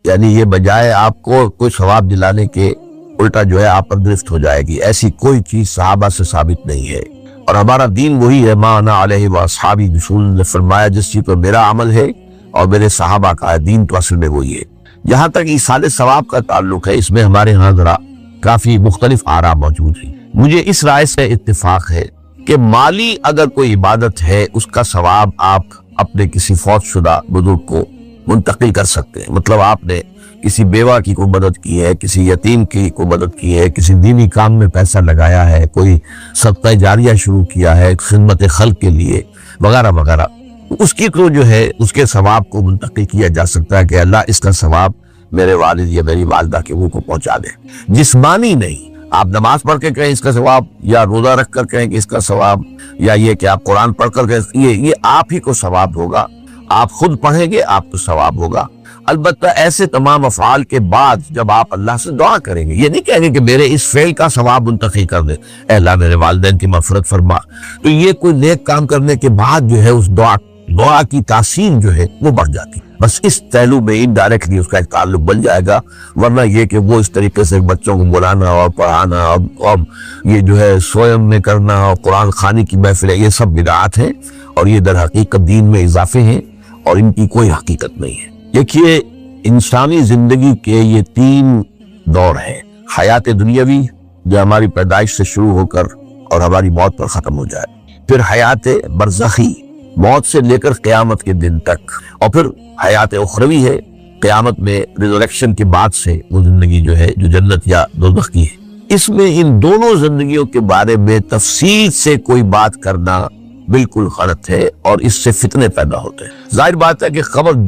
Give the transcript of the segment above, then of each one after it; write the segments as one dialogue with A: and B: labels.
A: یعنی یہ بجائے آپ کو کوئی ثواب دلانے کے الٹا جو ہے آپ پر گرفت ہو جائے گی، ایسی کوئی چیز صحابہ سے ثابت نہیں ہے۔ اور ہمارا دین وہی ہے، ما انا علیہ واصحابی، رسول نے فرمایا جس چیز پر میرا عمل ہے اور میرے صحابہ کا ہے، دین تو اصل میں وہی ہے۔ جہاں تک ایصال ثواب کا تعلق ہے، اس میں ہمارے ہاں ذرا کافی مختلف آراء موجود ہیں۔ مجھے اس رائے سے اتفاق ہے کہ مالی اگر کوئی عبادت ہے، اس کا ثواب آپ اپنے کسی فوت شدہ بزرگ کو منتقل کر سکتے ہیں۔ مطلب آپ نے کسی بیوہ کی کوئی مدد کی ہے، کسی یتیم کی کوئی مدد کی ہے، کسی دینی کام میں پیسہ لگایا ہے، کوئی صدقہ جاریہ شروع کیا ہے خدمت خلق کے لیے وغیرہ وغیرہ، اس کی تو جو ہے اس کے ثواب کو منتقل کیا جا سکتا ہے کہ اللہ اس کا ثواب میرے والد یا میری والدہ کے منہ کو پہنچا دے۔ جسمانی نہیں، آپ نماز پڑھ کے کہیں اس کا ثواب، یا روزہ رکھ کر کہیں کہ اس کا ثواب، یا یہ کہ آپ قرآن پڑھ کر کہیں یہ آپ ہی کو ثواب ہوگا، آپ خود پڑھیں گے آپ کو ثواب ہوگا۔ البتہ ایسے تمام افعال کے بعد جب آپ اللہ سے دعا کریں گے، یہ نہیں کہیں گے کہ میرے اس فعل کا ثواب منتقل کر دے، اے اللہ میرے والدین کی مغفرت فرما، تو یہ کوئی نیک کام کرنے کے بعد جو ہے اس دعا کی تاثیر جو ہے وہ بڑھ جاتی ہے۔ بس اس پہلو میں انڈائریکٹلی اس کا ایک تعلق بن جائے گا، ورنہ یہ کہ وہ اس طریقے سے بچوں کو بلانا اور پڑھانا اور یہ جو ہے سوئم میں کرنا اور قرآن خوانی کی محفلیں، یہ سب بدعات ہیں اور یہ در حقیقت دین میں اضافے ہیں اور ان کی کوئی حقیقت نہیں ہے۔ دیکھیے، انسانی زندگی کے یہ 3 دور ہیں، حیات دنیاوی جو ہماری پیدائش سے شروع ہو کر اور ہماری موت پر ختم ہو جائے، پھر حیات برزخی موت سے لے کر قیامت کے دن تک، اور پھر حیات اخروی ہے قیامت میں ریزریکشن کے بعد سے وہ زندگی جو ہے جو جنت یا دوزخ کی ہے۔ اس میں ان دونوں زندگیوں کے بارے میں تفصیل سے کوئی بات کرنا بالکل غلط ہے اور اس سے فتنے پیدا ہوتے ہیں۔ ظاہر بات ہے کہ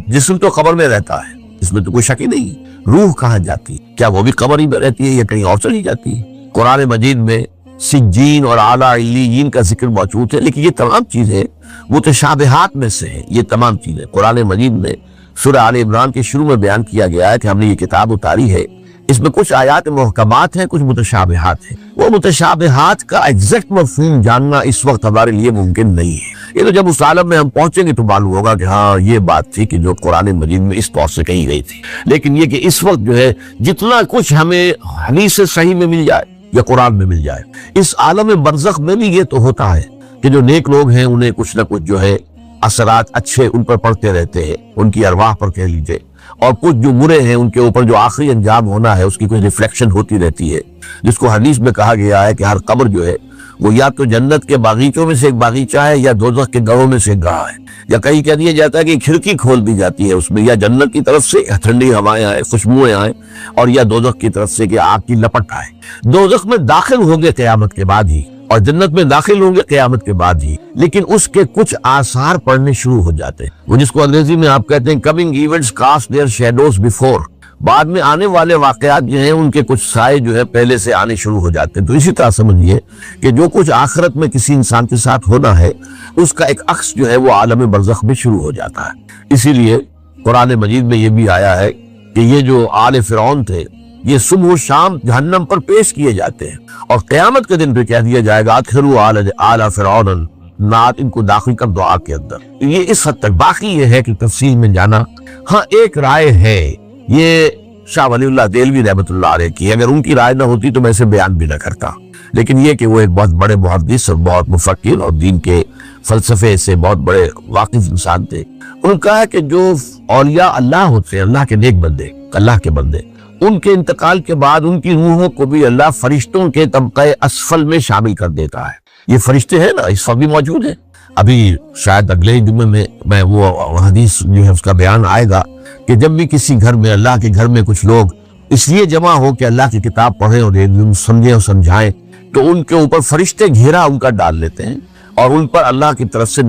A: جسم تو قبر میں رہتا ہے، اس میں تو کوئی شک ہی نہیں، روح کہاں جاتی ہے؟ کیا وہ بھی قبر ہی میں رہتی ہے یا کہیں اور چلی جاتی ہے؟ قرآن مجید میں سجین اور اعلیٰ علیین کا ذکر موجود ہے، لیکن یہ تمام چیزیں متشابہات میں سے ہیں۔ یہ تمام چیزیں قرآن مجید میں سورہ آل عمران کے شروع میں بیان کیا گیا ہے کہ ہم نے یہ کتاب اتاری ہے، اس میں کچھ آیات محکمات ہیں، کچھ متشابہات ہیں۔ وہ متشابہات کا ایگزیکٹ مفہوم جاننا اس وقت ہمارے لیے ممکن نہیں ہے۔ یہ تو جب اس عالم میں ہم پہنچیں گے تو معلوم ہوگا کہ ہاں یہ بات تھی کہ جو قرآن مجید میں اس طور سے کہی گئی تھی۔ لیکن یہ کہ اس وقت جو ہے جتنا کچھ ہمیں حدیث صحیح میں مل جائے یا قرآن میں مل جائے، اس عالم برزخ میں بھی یہ تو ہوتا ہے کہ جو نیک لوگ ہیں انہیں کچھ نہ کچھ جو ہے اثرات اچھے ان پر پڑتے رہتے ہیں، ان کی ارواح پر کہہ لیجئے، اور کچھ جو برے ہیں ان کے اوپر جو آخری انجام ہونا ہے اس کی کوئی ریفلیکشن ہوتی رہتی ہے، جس کو حدیث میں کہا گیا ہے کہ ہر قبر جو ہے وہ یا تو جنت کے باغیچوں میں سے ایک باغیچہ ہے یا دوزخ کے گڑھوں میں سے ایک گڑھا ہے، یا کہیں کہہ دیا جاتا ہے کہ کھڑکی کھول دی جاتی ہے اس میں، یا جنت کی طرف سے ٹھنڈی ہوائیں آئیں، خوشبوئیں آئیں، اور یا دوزخ کی طرف سے کہ آگ کی لپٹ آئے۔ دوزخ میں داخل ہوں گے قیامت کے بعد ہی اور جنت میں داخل ہوں گے قیامت کے بعد ہی، لیکن اس کے کچھ آثار پڑنے شروع ہو جاتے ہیں، وہ جس کو انگریزی میں آپ کہتے ہیں coming events cast their shadows before, بعد میں آنے والے واقعات جو ہیں ان کے کچھ سائے جو ہے پہلے سے آنے شروع ہو جاتے ہیں۔ تو اسی طرح سمجھیے کہ جو کچھ آخرت میں کسی انسان کے ساتھ ہونا ہے اس کا ایک عکس جو ہے وہ عالم برزخ میں شروع ہو جاتا ہے۔ اسی لیے قرآن مجید میں یہ بھی آیا ہے کہ یہ جو آل فرعون تھے یہ صبح و شام جہنم پر پیش کیے جاتے ہیں، اور قیامت کے دن پہ کہہ دیا جائے گا ادخلوا آل فرعون نار، ان کو داخل کر دو آگ کے اندر۔ یہ اس حد تک، باقی یہ ہے کہ تفصیل میں جانا، ہاں ایک رائے ہے، یہ شاہ ولی اللہ دہلوی رحمۃ اللہ علیہ کی، اگر ان کی رائے نہ ہوتی تو میں اسے بیان بھی نہ کرتا، لیکن یہ کہ وہ ایک بہت بڑے محدث اور بہت مفکر اور دین کے فلسفے سے بہت بڑے واقف انسان تھے۔ ان کا ہے کہ جو اولیاء اللہ ہوتے ہیں، اللہ کے نیک بندے، اللہ کے بندے، ان کے انتقال کے بعد ان کی روحوں کو بھی اللہ فرشتوں کے طبقہ اسفل میں شامل کر دیتا ہے۔ یہ فرشتے ہیں نا اس وقت بھی موجود ہیں، ابھی شاید اگلے جمعے میں وہ حدیث جو ہے اس کا بیان آئے گا کہ جب بھی کسی گھر میں، اللہ کے گھر میں کچھ لوگ اس لیے جمع ہو کہ اللہ کی کتاب پڑھیں اور سمجھیں اور سمجھائیں، تو ان کے اوپر فرشتے گھیرا ان کا ڈال لیتے ہیں اور ان پر اللہ کی طرف سے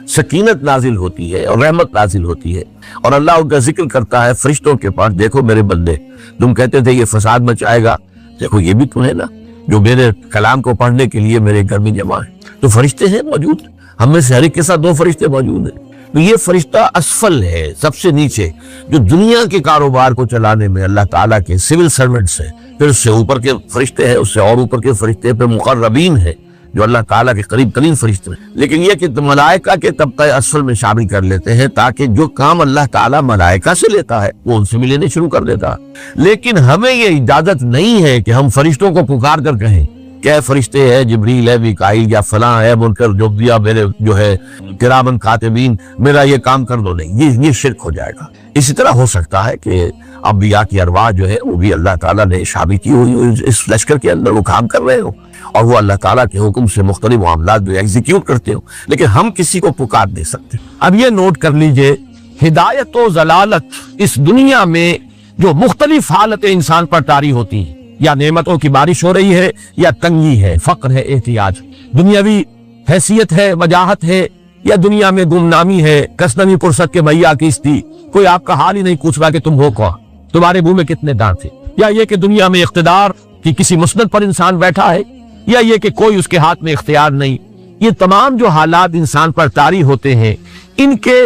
A: سکینت نازل ہوتی ہے اور رحمت نازل ہوتی ہے، اور اللہ ان کا ذکر کرتا ہے فرشتوں کے پاس، دیکھو میرے بندے، تم کہتے تھے یہ فساد مچائے گا، دیکھو یہ بھی تو ہے نا جو میرے کلام کو پڑھنے کے لیے میرے گھر میں جمع ہے۔ تو فرشتے ہیں موجود، ہم میں سے ہر ایک کے ساتھ 2 فرشتے موجود ہیں۔ تو یہ فرشتہ اسفل ہے، سب سے نیچے، جو دنیا کے کاروبار کو چلانے میں اللہ تعالیٰ کے سول سرونٹس ہیں، پھر اس سے اوپر کے فرشتے ہیں، اس سے اور اوپر کے فرشتے، پھر مقربین ہیں جو اللہ تعالیٰ کے قریب ترین فرشتے ہیں، لیکن یہ کہ ملائکہ کے طبقہ اسفل میں شامل کر لیتے ہیں تاکہ جو کام اللہ تعالیٰ ملائکہ سے لیتا ہے وہ ان سے بھی لینے شروع کر دیتا ہے۔ لیکن ہمیں یہ اجازت نہیں ہے کہ ہم فرشتوں کو پکار کر کہیں کہ اے فرشتے ہے جبریل ہے میکائیل یا فلاں ہے منکر جبدیہ میرے جو ہے کرامن کاتبین میرا یہ کام کر دو، نہیں، یہ شرک ہو جائے گا۔ اسی طرح ہو سکتا ہے کہ انبیاء کی ارواح جو ہے وہ بھی اللہ تعالیٰ نے شامل کی ہوئی اس لشکر کے اندر وہ کام کر رہے ہو اور وہ اللہ تعالیٰ کے حکم سے مختلف معاملات جو ایگزیکیوٹ کرتے ہو، لیکن ہم کسی کو پکار دے سکتے۔ اب یہ نوٹ کر لیجئے، ہدایت و ضلالت اس دنیا میں جو مختلف حالتیں انسان پر طاری ہوتی ہیں، یا نعمتوں کی بارش ہو رہی ہے، یا تنگی ہے، فقر ہے، احتیاج، دنیاوی حیثیت ہے، وجاہت ہے، یا دنیا میں گمنامی ہے، کسنوی پرست کے بھیا کیستی، کوئی آپ کا حال ہی نہیں پوچھ رہا کہ تم ہو کون، تمہارے منہ میں کتنے دانت تھے، یا یہ کہ دنیا میں اقتدار کی کسی مسند پر انسان بیٹھا ہے، یا یہ کہ کوئی اس کے ہاتھ میں اختیار نہیں، یہ تمام جو حالات انسان پر طاری ہوتے ہیں، ان کے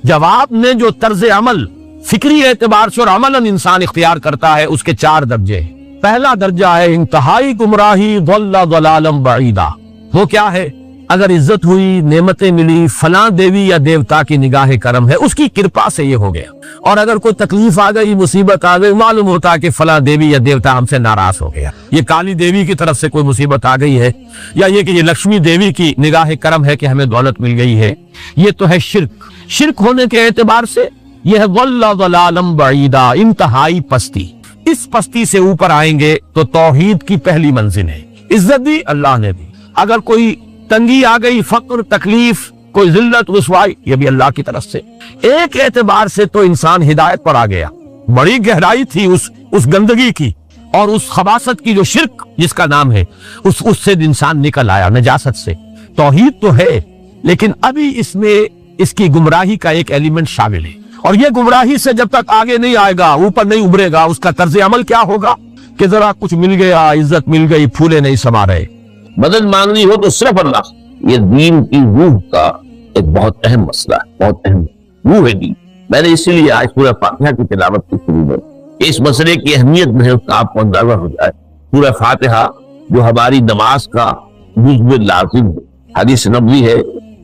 A: جواب میں جو طرز عمل فکری اعتبار سے اور عملاً انسان اختیار کرتا ہے اس کے 4 درجے ہیں۔ پہلا درجہ ہے انتہائی گمراہی، ضل ضلالا بعیدا۔ وہ کیا ہے؟ اگر عزت ہوئی، نعمتیں ملی، فلاں دیوی یا دیوتا کی نگاہ کرم ہے، اس کی کرپا سے یہ ہو گیا، اور اگر کوئی تکلیف آ گئی، مصیبت آ گئی، معلوم ہوتا ہے کہ فلاں دیوی یا دیوتا ہم سے ناراض ہو گیا، یہ کالی دیوی کی طرف سے کوئی مصیبت آ گئی ہے، یا یہ کہ یہ لکشمی دیوی کی نگاہ کرم ہے کہ ہمیں دولت مل گئی ہے۔ یہ تو ہے شرک ہونے کے اعتبار سے یہ ہے ضل ضلالا بعیدا، انتہائی پستی۔ اس پستی سے اوپر آئیں گے تو توحید کی پہلی منزل ہے، عزت دی اللہ نے دی، اگر کوئی تنگی آ گئی، فقر، تکلیف، کوئی ذلت، رسوائی، یہ بھی اللہ کی طرف سے۔ ایک اعتبار سے تو انسان ہدایت پر آ گیا، بڑی گہرائی تھی اس گندگی کی اور اس خباثت کی جو شرک جس کا نام ہے، اس سے انسان نکل آیا، نجاست سے۔ توحید تو ہے لیکن ابھی اس میں اس کی گمراہی کا ایک ایلیمنٹ شامل ہے، اور یہ گمراہی سے جب تک آگے نہیں آئے گا، اوپر نہیں ابھرے گا، اس کا طرز عمل کیا ہوگا کہ ذرا کچھ مل گیا، عزت مل گئی، پھولے نہیں سما رہے،
B: مدد مانگنی ہو تو صرف اللہ۔ یہ دین کی روح کا ایک بہت اہم مسئلہ ہے، بہت اہم روح ہے دین۔ میں نے اسی لیے آج سورہ فاتحہ کی تلاوت کی شروع میں کہ اس مسئلے کی اہمیت میں اس کا آپ کو اندازہ ہو جائے۔ سورہ فاتحہ جو ہماری نماز کا جزو لازم ہے، حدیث نبوی ہے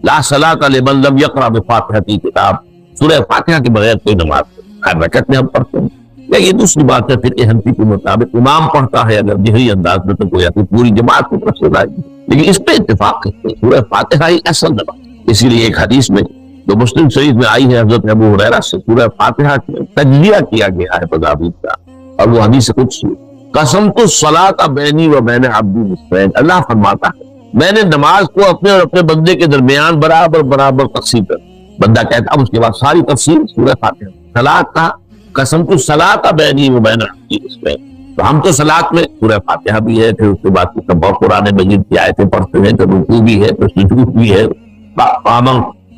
B: لا صلاۃ لمن لم یقرأ بفاتحۃ کتاب، سورہ فاتحہ کے بغیر کوئی نماز ہر رکعت میں ہم پڑھتے ہیں۔ یا یہ دوسری بات ہے پھر احمدی کے مطابق امام پڑھتا ہے اگر جہری انداز میں تو گویا کہ پوری جماعت کو پسند آئے گی، لیکن اس پہ اتفاق کرتے ہیں سورہ فاتحہ ہی اصل نماز۔ اسی لیے ایک حدیث میں جو مسلم شریف میں آئی ہے حضرت ابو ہریرہ سے، سورہ فاتحہ کا تجزیہ کیا گیا ہے تضابیط کا، اور وہ حدیث قدسی قسمت الصلاۃ بینی و بین عبدی نصفین، اللہ فرماتا ہے میں نے نماز کو اپنے اور اپنے بندے کے درمیان برابر تقسیم کر، بندہ کہتا اب اس کے بعد ساری تفصیل سورہ فاتحہ۔ صلاۃ کا قسمت الصلاۃ بینی و بین عبدی نصفین، تو ہم تو صلاۃ میں سورہ فاتحہ بھی ہے، پھر اس کے بعد بہت قرآن مجید کی آیتیں پڑھتے ہیں، تو رکوع بھی ہے، تو سجود بھی ہے، قیام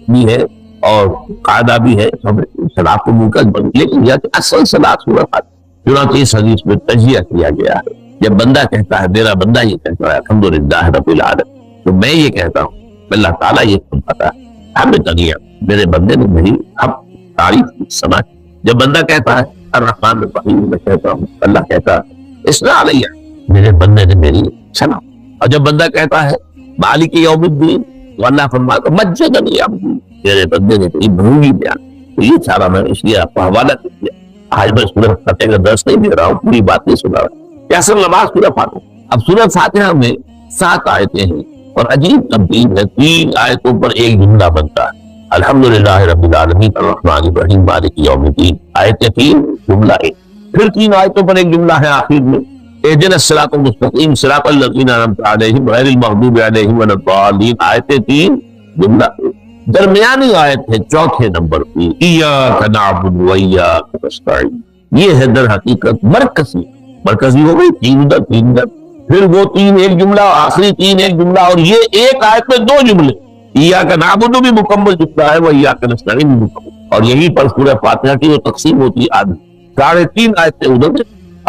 B: بھی ہے، اور قاعدہ بھی ہے، سب صلاۃ کو مرکز بن، لیکن یہ کہ اصل صلاۃ سورہ فاتحہ۔ چنانچہ اس حدیث میں تجزیہ کیا گیا ہے، جب بندہ کہتا ہے، میرا بندہ یہ کہتا ہے الحمدللہ رب العالمین، تو میں یہ کہتا ہوں اللہ تعالیٰ یہ فرماتا ہے ہمیں دنیا میرے بندے نے میری اب تعریف کی، سنا۔ جب بندہ کہتا ہے الرحمن الرحیم، میں کہتا ہوں اللہ کہتا ہے اسنا علیہ، میرے بندے نے میری سنا۔ اور جب بندہ کہتا ہے مالک یوم الدین، تو اللہ فرماتا ہے مجدنی عبدی، میرے بندے نے میری بھرولی بیان۔ تو یہ سارا میں اس لیے آپ کو حوالہ کر دیا، آج میں سورہ فاتحہ کا درس نہیں دے رہا ہوں، پوری بات نہیں سنا رہا کہ اصل نماز سورہ فاتحہ۔ اب سورہ فاتحہ میں 7 آیتیں ہیں اور عجیب تبدیل ہے، 3 آیتوں پر ایک جملہ بنتا ہے، الحمدللہ رب العالمین الرحمن الرحیم مالک یوم الدین، آیت 3 جملہ 1، پھر 3 آیتوں پر ایک جملہ ہے آخر میں اهدنا الصراط المستقیم صراط الذین انعمت علیہم غیر المغضوب علیہم ولا الضالین، آیت 3 جملہ 1۔ درمیانی آیت ہے 4 نمبر کی ایاک نعبد و ایاک نستعین، یہ ہے در حقیقت مرکزی ہو گئی، 3 ادھر، پھر وہ 3 ایک جملہ، آخری 3 ایک جملہ، اور یہ ایک آیت میں 2 جملے، ایاک نعبد بھی مکمل جملہ ہے، وہ ایاک نستعین بھی مکمل، اور یہی پر سورہ فاتحہ کی وہ تقسیم ہوتی ہے آدھی، 3.5 آیتیں ادھر،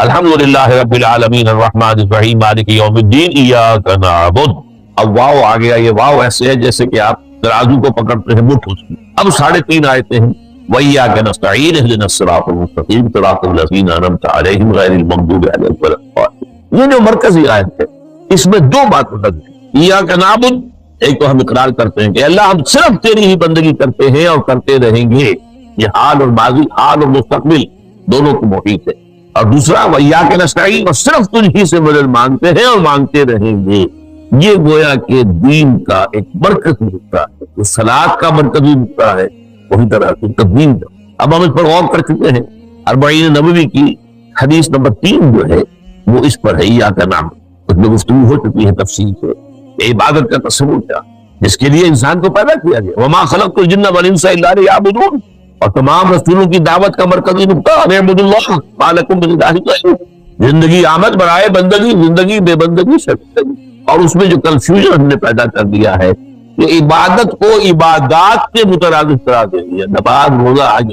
B: الحمدللہ رب العالمین الرحمن الرحیم مالک یوم الدین ایاک نعبد۔ اب واو آ گیا، یہ واو ایسے ہے جیسے کہ آپ ترازو کو پکڑتے ہیں مٹھ اس کی۔ اب 3.5 آیتیں ہیں، وَإِيَّاكَ نَسْتَعِينُ اهْدِنَا الصِّرَاطَ الْمُسْتَقِيمَ صِرَاطَ الَّذِينَ أَنْعَمْتَ عَلَيْهِمْ غَيْرِ الْمَغْضُوبِ عَلَيْهِمْ وَلَا الضَّالِّينَ۔ یہ جو مرکزی آیت ہے اس میں 2 باتیں لگ گئی، ایاک نعبد، ایک تو ہم اقرار کرتے ہیں کہ اللہ ہم صرف تیری ہی بندگی کرتے ہیں اور کرتے رہیں گے، یہ حال اور ماضی، حال اور مستقبل دونوں کو محیط ہے۔ اور دوسرا وَإِيَّاكَ نَسْتَعِينُ، اور صرف تجھ ہی سے مدد مانگتے ہیں اور مانگتے رہیں گے۔ یہ گویا کہ دین کا ایک مرکزی نقطہ ہے، جو صلاۃ کا مرکزی نقطہ ہے، وہی طرح سے دین کا۔ اب ہم اس پر غور کر چکے ہیں، 40 نبوی کی حدیث نمبر 3 جو ہے وہ اس پر ہے، ایاک نعبد، اس میں گفتگو ہو چکی ہے تفصیل سے۔ عبادت کا تصور کیا، جس کے لیے انسان کو پیدا کیا گیا، وما خلقت الجن والانس الا لیعبدون، اور تمام رسولوں کی دعوت کا مرکزی نقطہ اعبدوا اللہ ما لکم من الہ غیرہ، زندگی آمد برائے بندگی، زندگی بے بندگی شرمندگی۔ اور اس میں جو کنفیوژن ہم نے پیدا کر دیا ہے کہ عبادت کو عبادات کے مترادف قرار دے دیا، نماز روزہ حج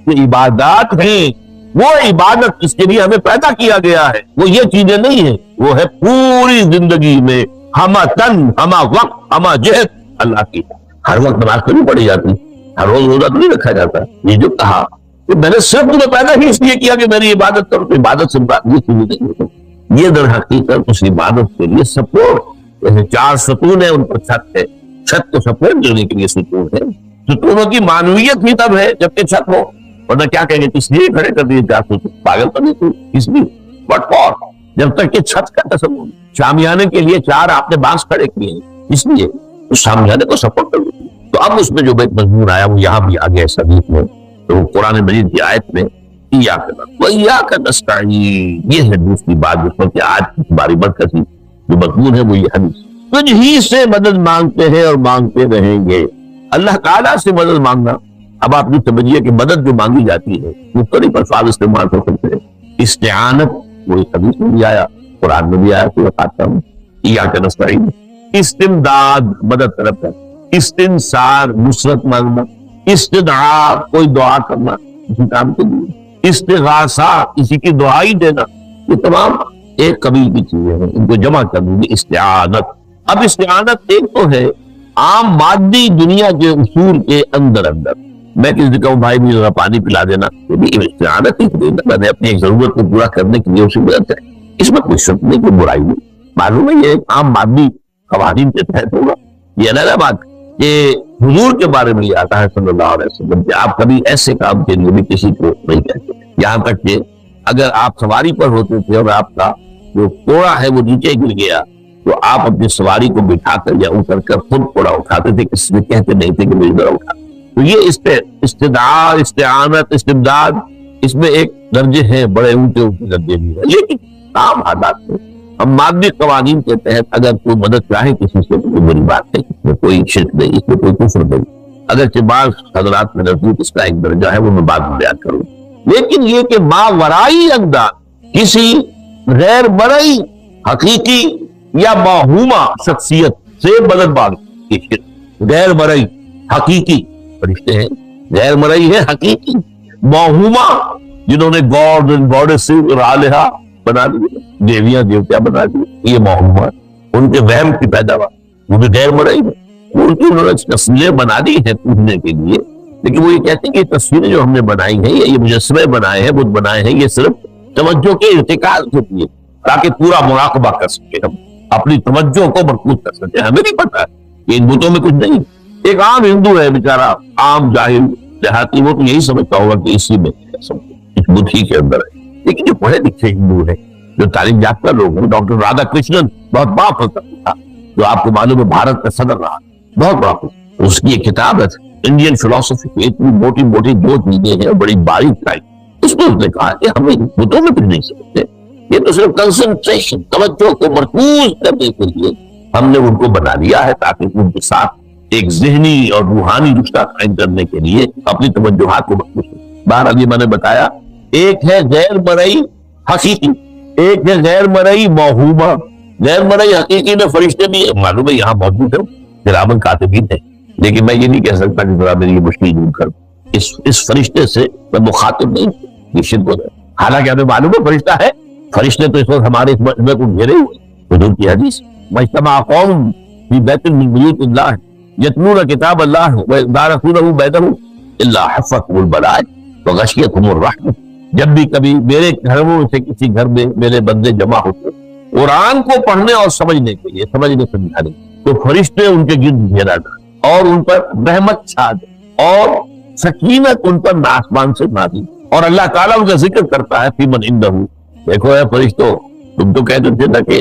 B: یہ عبادات ہیں، وہ عبادت جس کے لیے ہمیں پیدا کیا گیا ہے وہ یہ چیزیں نہیں ہیں، وہ ہے پوری زندگی میں ہمہ تن ہمہ وقت ہمہ جہد اللہ کی۔ ہر وقت نماز تو نہیں پڑھی جاتی، ہر روز روزہ تو نہیں رکھا جاتا۔ یہ جو کہا کہ میں نے صرف تمہیں پیدا ہی اس لیے کیا کہ میری عبادت کرو، تو عبادت سے بات یہ چیزیں نہیں ہوتی، یہ در حقیقت اس عبادت کے لیے سپورٹ، جیسے 4 ستون ہیں ان پر چھت ہے، چھت کو سپورٹ دینے کے لیے ستون ہے۔ ستونوں کی معنویت ہی تب ہے جبکہ چھت ہو، ورنہ کیا کہیں گے اس لیے کھڑے کر دیے 4 ستون، پاگل تو نہیں تو اس لیے بٹ فور، جب تک کہ چھت کا تصور، شامیانے کے لیے 4 آپ نے بانس کھڑے کیے ہیں اس لیے اس شامیانے کو سپورٹ کر دیتے۔ تو اب اس میں جو بیت مضمون آیا وہ یہاں بھی آ گیا اس حدیث میں، تو قرآن مجید کی آیت میں ایاک نعبد وایاک نستعین، یہ ہے دوسری بات جس پر کہ آج کی ہماری مرکزی جو مضمون ہے وہ یہ حدیث، تجھ ہی سے مدد مانگتے ہیں اور مانگتے رہیں گے۔ اللہ تعالیٰ سے مدد مانگنا، اب آپ یہ سمجھیے کہ مدد جو مانگی جاتی ہے مختلف الفاظ استعمال ہو سکتے ہیں۔ استعانت وہ اس حدیث میں بھی آیا، قرآن میں بھی آیا، سورۃ فاتحہ میں ایاک نستعین۔ استمداد مدد طلب کرنا، استنصار نصرت مانگنا، استدعاء کوئی دعا کرنا کسی کام کے لیے، استغاثہ کسی کی دعائی دینا، یہ تمام ایک قبیل کی چیزیں ہیں، ان کو جمع کر دیں گے استعانت۔ اب استعانت ایک تو ہے عام مادی دنیا کے اصول کے اندر، میں کسی سے کہوں بھائی مجھے ذرا پانی پلا دینا، یہ بھی استعانت ہی، میں نے اپنی ایک ضرورت کو پورا کرنے کے لیے اسے مدد ہے، اس میں کوئی شک نہیں، کوئی برائی نہیں، معلوم ہے یہ ایک عام مادی قوانین کے تحت ہوگا۔ یہ علیحدہ بات کہ حضور کے بارے میں یہ آتا ہے صلی اللہ علیہ وسلم کہ آپ کبھی ایسے کام کے لیے بھی کسی کو نہیں کہتے، یہاں تک کہ اگر آپ سواری پر ہوتے تھے اور آپ کا جو کوڑا ہے وہ نیچے گر گیا تو آپ اپنی سواری کو بٹھا کر یا اتر کر خود کوڑا اٹھاتے تھے، کسی سے کہتے نہیں تھے کہ مجھے ذرا اٹھا۔ تو یہ استدعاء، استعانت، استمداد، اس میں ایک درجے ہیں، بڑے اونچے اونچے درجے بھی ہیں، لیکن عام حالات میں ہم مادی قوانین کے تحت اگر کوئی مدد چاہے کسی سے تو بری بات ہے، اس میں کوئی شرک نہیں، اس میں کوئی کفر نہیں، اگرچہ بعض حضرات میں نزدیک اس کا ایک درجہ ہے وہ میں بعد میں بیان کروں، لیکن یہ کہ ماورائی انداز کسی غیر مرئی حقیقی یا موہومہ شخصیت سے مدد مانگی، غیر مرئی حقیقی فرشتے ہیں، غیر مرئی ہے حقیقی، موہومہ جنہوں نے گاڈ اینڈ گاڈیسز اور آلہہ بنا دیے، دیویاں دیوتیا بنا دیے، یہ موہومہ ان کے وہم کی پیداوار، وہ بھی غیر مرئی ہے، ان کی انہوں نے تصویریں بنا دی ہیں پوجنے کے لیے، لیکن وہ یہ کہتے ہیں کہ یہ تصویریں جو ہم نے بنائی ہیں یہ مجسمے بنائے ہیں، بت بنائے ہیں، یہ صرف توجہ کے ارتکاز کے لیے تاکہ پورا مراقبہ کر سکے، ہم اپنی توجہ کو مرکوز کر سکے، ہمیں نہیں پتا کہ ان بتوں میں کچھ نہیں۔ ایک عام ہندو ہے بیچارہ، عام جاہل دیہاتی، وہ تو یہی سمجھتا ہوگا کہ اسی میں اس بت ہی کے اندر ہے، لیکن جو پڑھے لکھے ہندو ہیں، جو تعلیم یافتہ لوگ ہیں، ڈاکٹر رادھا کرشنن بہت بڑا فلسفی تھا، جو آپ کو معلوم ہے بھارت کا صدر رہا، بہت بڑا فلسفی، اس کی ایک کتاب ہے انڈین فلسفی کی، اتنی موٹی موٹی 2 چیزیں ہیں اور بڑی باریک ٹائپ، اس میں اس نے کہا کہ ہمیں بتوں میں کچھ نہیں سمجھتے، یہ تو صرف کنسنٹریشن، توجہ کو مرکوز کرنے کے لیے ہم نے ان کو بنا لیا ہے تاکہ ان کے ساتھ ایک ذہنی اور روحانی رشتہ قائم کرنے کے لیے اپنی توجہات کو مرکوز کریں۔ بہرحال یہ میں نے بتایا، ایک ہے غیر مرئی حقیقی، ایک ہے غیر مرئی موہومہ۔ غیر مرئی حقیقی میں فرشتے بھی معلوم ہے یہاں موجود ہیں، کرامن کاتبین ہیں، لیکن میں یہ نہیں کہہ سکتا کہ ذرا میری یہ مشکل دور کر، اس فرشتے سے میں مخاطب نہیں، یہ شرک ہوتا ہے، حالانکہ ہمیں معلوم ہے فرشتہ ہے، فرشتے تو اس وقت ہمارے اس مجمع کو گھیرے ہوئے، حضور کی حدیث مجتمع قوم فی بیت من بیوت اللہ یتلون کتاب اللہ ویتدارسونہ بینہم الا حفتہم الملائکہ وغشیتہم الرحمہ، جب بھی کبھی میرے گھروں سے کسی گھر میں میرے بندے جمع ہوتے قرآن کو پڑھنے اور سمجھنے کے لیے، سمجھنے سمجھانے، تو فرشتے ان کے گرد گھیرا کر اور ان پر رحمت چھا دے اور سکینت ان پر آسمان سے نازل، اور اللہ تعالیٰ ان کا ذکر کرتا ہے فی من عنده، دیکھو اے فرشتوں، تم تو کہتے تھے نا کہ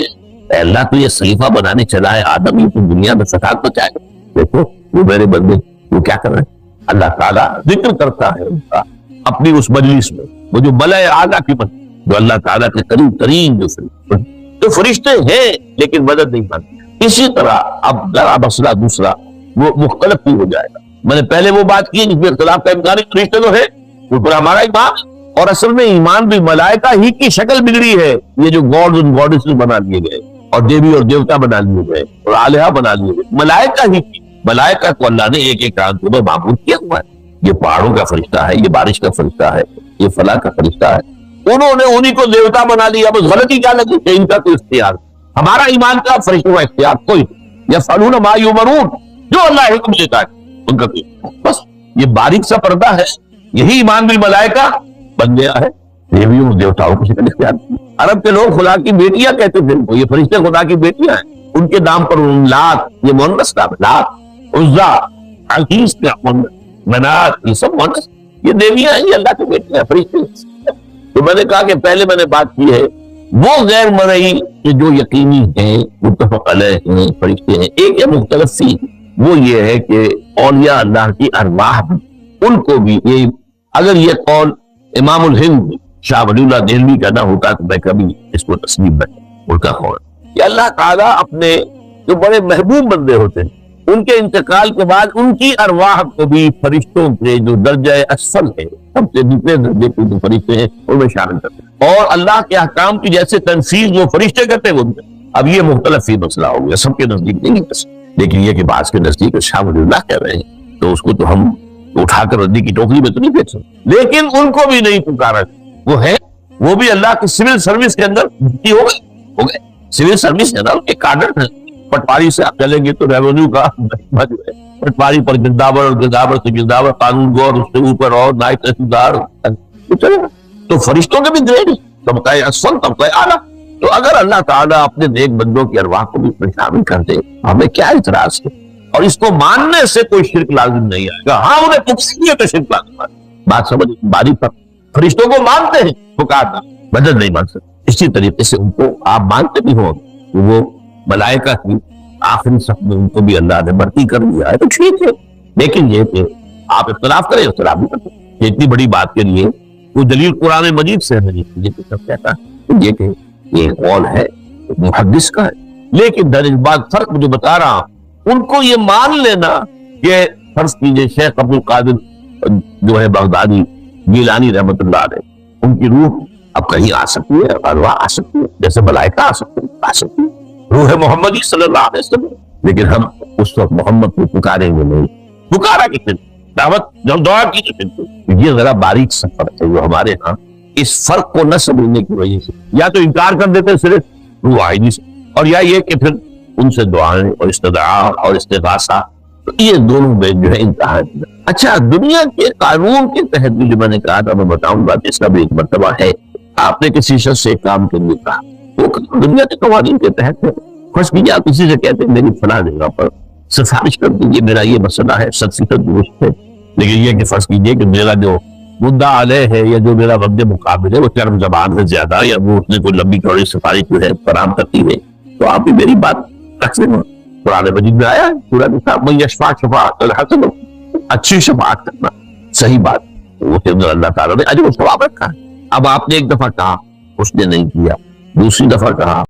B: اے اللہ تو یہ خلیفہ بنانے چلا ہے آدم، یہ تو دنیا میں فساد مچائے گا، دیکھو وہ میرے بندے وہ کیا کر رہے ہیں۔ اللہ تعالیٰ ذکر کرتا ہے ان کا اپنی اس مجلس میں، وہ جو ملأ اعلیٰ کی مجلس، جو اللہ تعالیٰ کے قریب ترین جو فرشتے ہیں لیکن مدد نہیں مانتے۔ اسی طرح اب ذرا مسئلہ دوسرا وہ مختلف ہی ہو جائے گا۔ میں نے پہلے وہ بات کی جس میں اختلاف کا امکان ہے، فرشتے تو ہے وہ پر ہمارا ایمان، اور اصل میں ایمان بھی ملائکہ ہی کی شکل بگڑی ہے، یہ جو گاڈز اور گاڈیسز بنا لیے گئے اور دیوی اور دیوتا بنا لیے گئے اور آلہہ بنا لیے گئے، ملائکہ ہی کی، ملائکہ کو اللہ نے ایک ایک رات کو معبود کیا ہوا ہے، یہ پہاڑوں کا فرشتہ ہے، یہ بارش کا فرشتہ ہے، یہ فلاں کا فرشتہ ہے، انہوں نے انہی کو دیوتا بنا لیا، بس غلطی کیا لگی کہ ان کا کوئی اختیار، ہمارا ایمان کا فرشتوں کا اختیار کوئی نہیں، یفعلون ما یؤمرون، جو اللہ حکم دیتا ہے ان کا کوئی، بس یہ باریک سا پردہ ہے، یہی ایمان بالملائکہ بن گیا ہے، دیویوں اور دیوتاؤں کو شکل اختیار کی۔ عرب کے لوگ خدا کی بیٹیاں کہتے تھے، یہ فرشتے خدا کی بیٹیاں ہیں، ان کے نام پر لات، یہ مؤنث نام ہے، لات، عزا، عزیز کا مؤنث، منات، یہ سب مؤنث، یہ دیویاں ہیں، یہ اللہ کی بیٹیاں ہیں، فرشتے۔ تو میں نے کہا کہ پہلے میں نے بات کی ہے وہ غیر مرئی کہ جو یقینی ہیں، متفق علیہ ہیں، فرشتے ہیں، ایک ہے مختلف سی، وہ یہ ہے کہ اولیاء اللہ کی ارواح بھی، ان کو بھی، یہ اگر یہ قول امام الہند شاہ ولی اللہ دہلوی کا نہ ہوتا تو میں کبھی اس کو تسلیم نہ کرتا، ان کا قول کہ اللہ تعالیٰ اپنے جو بڑے محبوب بندے ہوتے ہیں ان کے انتقال کے بعد ان کی ارواح کو بھی فرشتوں کے جو درجہ اسفل ہے، سب سے نچلے درجے کے جو فرشتے ہیں ان میں شامل کرتے ہیں، اور اللہ کے احکام کی جیسے تنفیذ وہ فرشتے کرتے ہیں وہ۔ اب یہ مختلف ہی مسئلہ ہو گیا، سب کے نزدیک نہیں ہے، لیکن یہ کہ بعض کے نزدیک شاہ ولی اللہ کہہ رہے ہیں تو اس کو تو ہم اٹھا کر ردی کی ٹوکری میں تو نہیں پھینک سکتے، لیکن ان کو بھی نہیں پکارا، وہ ہے، وہ بھی اللہ کی سول سروس کے اندر ہو گئے، سول سروس ہے نا، ان کے کاڈر ہیں، پٹواری سے آپ چلیں گے تو ریونیو کا جو ہے پٹواری پر گرداور اور گرداور سے گرداور، قانون گو اور اس سے اوپر اور نائب تحصیلدار، تو فرشتوں کے بھی گریڈ طبقہ اسفل، طبقہ اعلیٰ، تو اگر اللہ تعالیٰ اپنے نیک بندوں کی ارواح کو بھی شامل کر دے ہمیں کیا اعتراض ہے، اور اس کو ماننے سے کوئی شرک لازم نہیں آئے گا۔ ہاں انہیں پکسی ہے تو شرک لازم آئے گا، بات سمجھ باری پر فرشتوں کو مانتے ہیں، پکارنا بدل نہیں مان سکتے، اسی طریقے سے ان کو آپ مانتے بھی ہوں کہ وہ ملائکہ کی آخری صف میں ان کو بھی اللہ نے بھرتی کر دیا ہے تو ٹھیک ہے، لیکن یہ کہ آپ اختلاف کریں، اختلاف بھی کرتے ہیں، اتنی بڑی بات کے لیے وہ دلیل قرآن مجید سے ہے، یہ تو سب کہتا ہے یہ کہ یہ قول ہے محدث کا ہے، لیکن در بعد فرق جو بتا رہا ہوں ان کو یہ مان لینا کہ فرض کیجئے شیخ عبد القادر جو ہے بغدادی گیلانی رحمت اللہ علیہ، ان کی روح اب کہیں آ سکتی ہے، ارواح آ سکتی ہے، جیسے ملائکہ آ سکتی ہے، روح محمدی صلی اللہ علیہ وسلم، لیکن ہم اس وقت محمد کو پکاریں گے نہیں، پکارا کہ دعوت جب دعا کی تو یہ ذرا باریک سا فرق ہے جو ہمارے ہاں اس فرق کو نہ سمجھنے کی وجہ سے یا تو انکار کر دیتے صرف روح آئینی سے، اور یا یہ کہ پھر ان سے دعائیں اور استدعاء اور استغاثہ، تو یہ دونوں میں جو ہے انتہا ہے۔ اچھا، دنیا کے قانون کے تحت بھی جو میں نے کہا تھا میں بتاؤں گا، اس کا بھی ایک مرتبہ ہے، آپ نے کسی شخص سے کام کے لیے کہا، وہ دنیا کے قوانین کے تحت ہے، خوش کیجیے، آپ کسی سے کہتے ہیں میری فلاں جگہ پر سفارش کر دیجیے، میرا یہ مسئلہ ہے، 100% درست ہے، لیکن یہ کہ فرض کیجیے کہ میرا جو مدعا علیہ ہے یا جو میرا وقت مقابل ہے وہ چرم زبان ہے زیادہ، یا وہ اس نے کوئی لمبی چوڑی سفارش جو ہے فراہم کرتی ہے، تو آپ بھی میری بات رکھ لیں۔ قرآن مجید میں آیا ہے پورا نصاب من یشفع شفاعۃ الحسن، اچھی شفاعت کرنا، صحیح بات، وہ اللہ تعالیٰ نے اجر و ثواب رکھا ہے۔ اب آپ نے ایک دفعہ کہا، اس نے نہیں کیا، دوسری دفعہ کہا،